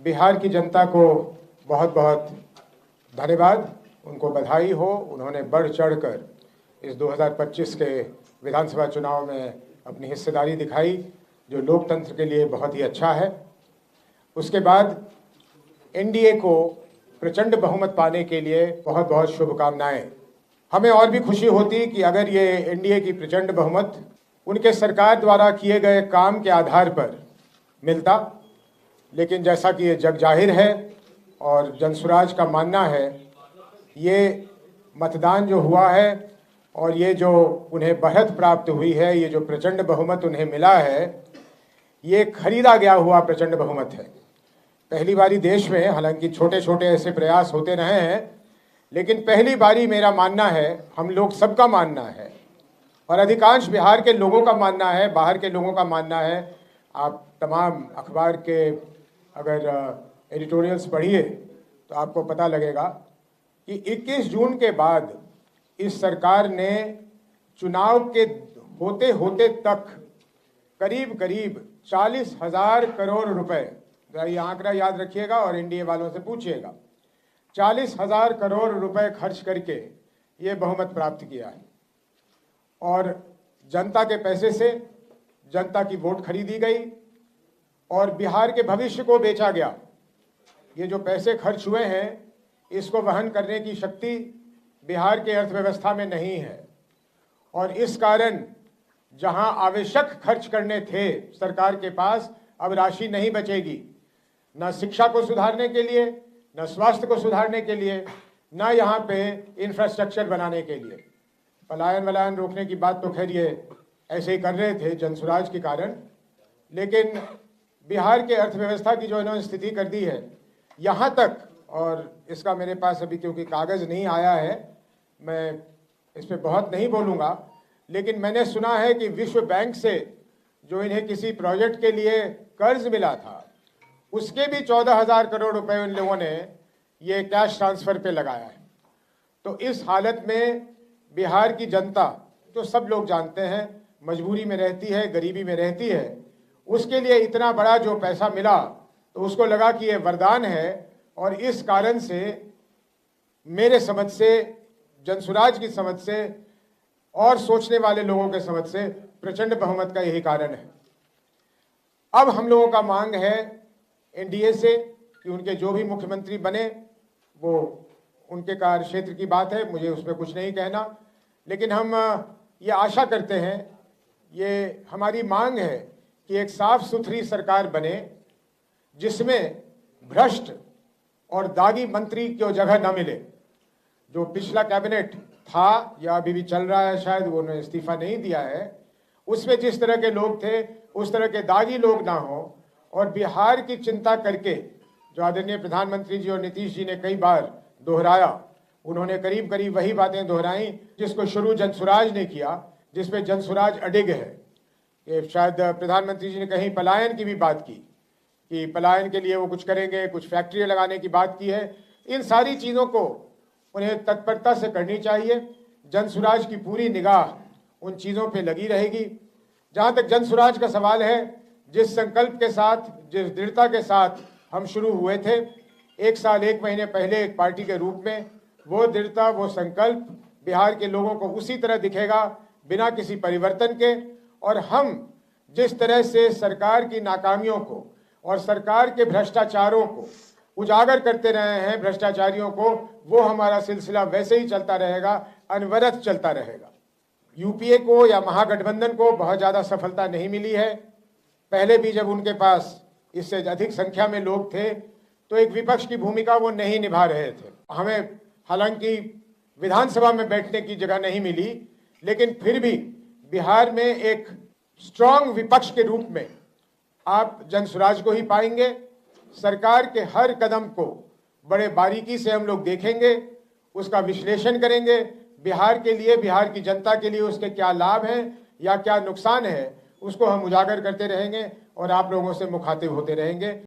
बिहार की जनता को बहुत बहुत धन्यवाद, उनको बधाई हो। उन्होंने बढ़ चढ़कर इस 2025 के विधानसभा चुनाव में अपनी हिस्सेदारी दिखाई, जो लोकतंत्र के लिए बहुत ही अच्छा है। उसके बाद एनडीए को प्रचंड बहुमत पाने के लिए बहुत बहुत शुभकामनाएं। हमें और भी खुशी होती कि अगर ये एनडीए की प्रचंड बहुमत उनके सरकार द्वारा किए गए काम के आधार पर मिलता, लेकिन जैसा कि ये जग जाहिर है और जनसुराज का मानना है, ये मतदान जो हुआ है और ये जो उन्हें बढ़त प्राप्त हुई है, ये जो प्रचंड बहुमत उन्हें मिला है, ये खरीदा गया हुआ प्रचंड बहुमत है। पहली बारी देश में, हालांकि छोटे छोटे ऐसे प्रयास होते रहे हैं, लेकिन पहली बारी मेरा मानना है, हम लोग सबका मानना है और अधिकांश बिहार के लोगों का मानना है, बाहर के लोगों का मानना है। आप तमाम अखबार के अगर एडिटोरियल्स पढ़िए तो आपको पता लगेगा कि 21 जून के बाद इस सरकार ने चुनाव के होते होते तक करीब करीब 40,000 करोड़ रुपए, ये आंकड़ा याद रखिएगा और एनडीए वालों से पूछिएगा, 40,000 करोड़ रुपए खर्च करके ये बहुमत प्राप्त किया है। और जनता के पैसे से जनता की वोट खरीदी गई और बिहार के भविष्य को बेचा गया। ये जो पैसे खर्च हुए हैं, इसको वहन करने की शक्ति बिहार के अर्थव्यवस्था में नहीं है और इस कारण जहां आवश्यक खर्च करने थे सरकार के पास, अब राशि नहीं बचेगी, न शिक्षा को सुधारने के लिए, न स्वास्थ्य को सुधारने के लिए, न यहाँ पे इंफ्रास्ट्रक्चर बनाने के लिए। पलायन वलायन रोकने की बात तो खैर ये ऐसे ही कर रहे थे जनसुराज के कारण, लेकिन बिहार के अर्थव्यवस्था की जो इन्होंने स्थिति कर दी है यहाँ तक, और इसका मेरे पास अभी क्योंकि कागज़ नहीं आया है, मैं इस पर बहुत नहीं बोलूँगा, लेकिन मैंने सुना है कि विश्व बैंक से जो इन्हें किसी प्रोजेक्ट के लिए कर्ज मिला था, उसके भी 14,000 करोड़ रुपए उन लोगों ने ये कैश ट्रांसफ़र पे लगाया है। तो इस हालत में बिहार की जनता, जो सब लोग जानते हैं, मजबूरी में रहती है, गरीबी में रहती है, उसके लिए इतना बड़ा जो पैसा मिला तो उसको लगा कि ये वरदान है और इस कारण से मेरे समझ से, जनसुराज की समझ से और सोचने वाले लोगों के समझ से प्रचंड बहुमत का यही कारण है। अब हम लोगों का मांग है एनडीए से कि उनके जो भी मुख्यमंत्री बने, वो उनके कार्य क्षेत्र की बात है, मुझे उसमें कुछ नहीं कहना, लेकिन हम ये आशा करते हैं, ये हमारी मांग है कि एक साफ सुथरी सरकार बने जिसमें भ्रष्ट और दागी मंत्री को जगह न मिले। जो पिछला कैबिनेट था या अभी भी चल रहा है, शायद वो उन्होंने इस्तीफा नहीं दिया है, उसमें जिस तरह के लोग थे उस तरह के दागी लोग ना हो और बिहार की चिंता करके, जो आदरणीय प्रधानमंत्री जी और नीतीश जी ने कई बार दोहराया, उन्होंने करीब करीब वही बातें दोहराई जिसको शुरू जनसुराज ने किया, जिसपे जनसुराज अडिग है। कि शायद प्रधानमंत्री जी ने कहीं पलायन की भी बात की कि पलायन के लिए वो कुछ करेंगे, कुछ फैक्ट्रियाँ लगाने की बात की है। इन सारी चीज़ों को उन्हें तत्परता से करनी चाहिए। जनसुराज की पूरी निगाह उन चीज़ों पे लगी रहेगी। जहाँ तक जनसुराज का सवाल है, जिस संकल्प के साथ, जिस दृढ़ता के साथ हम शुरू हुए थे 1 साल 1 महीने पहले एक पार्टी के रूप में, वो दृढ़ता, वो संकल्प बिहार के लोगों को उसी तरह दिखेगा, बिना किसी परिवर्तन के। और हम जिस तरह से सरकार की नाकामियों को और सरकार के भ्रष्टाचारों को उजागर करते रहे हैं, भ्रष्टाचारियों को, वो हमारा सिलसिला वैसे ही चलता रहेगा, अनवरत चलता रहेगा। यूपीए को या महागठबंधन को बहुत ज़्यादा सफलता नहीं मिली है। पहले भी जब उनके पास इससे अधिक संख्या में लोग थे तो एक विपक्ष की भूमिका वो नहीं निभा रहे थे। हमें हालांकि विधानसभा में बैठने की जगह नहीं मिली, लेकिन फिर भी बिहार में एक स्ट्रांग विपक्ष के रूप में आप जनसुराज को ही पाएंगे। सरकार के हर कदम को बड़े बारीकी से हम लोग देखेंगे, उसका विश्लेषण करेंगे, बिहार के लिए, बिहार की जनता के लिए उसके क्या लाभ हैं या क्या नुकसान है, उसको हम उजागर करते रहेंगे और आप लोगों से मुखातिब होते रहेंगे।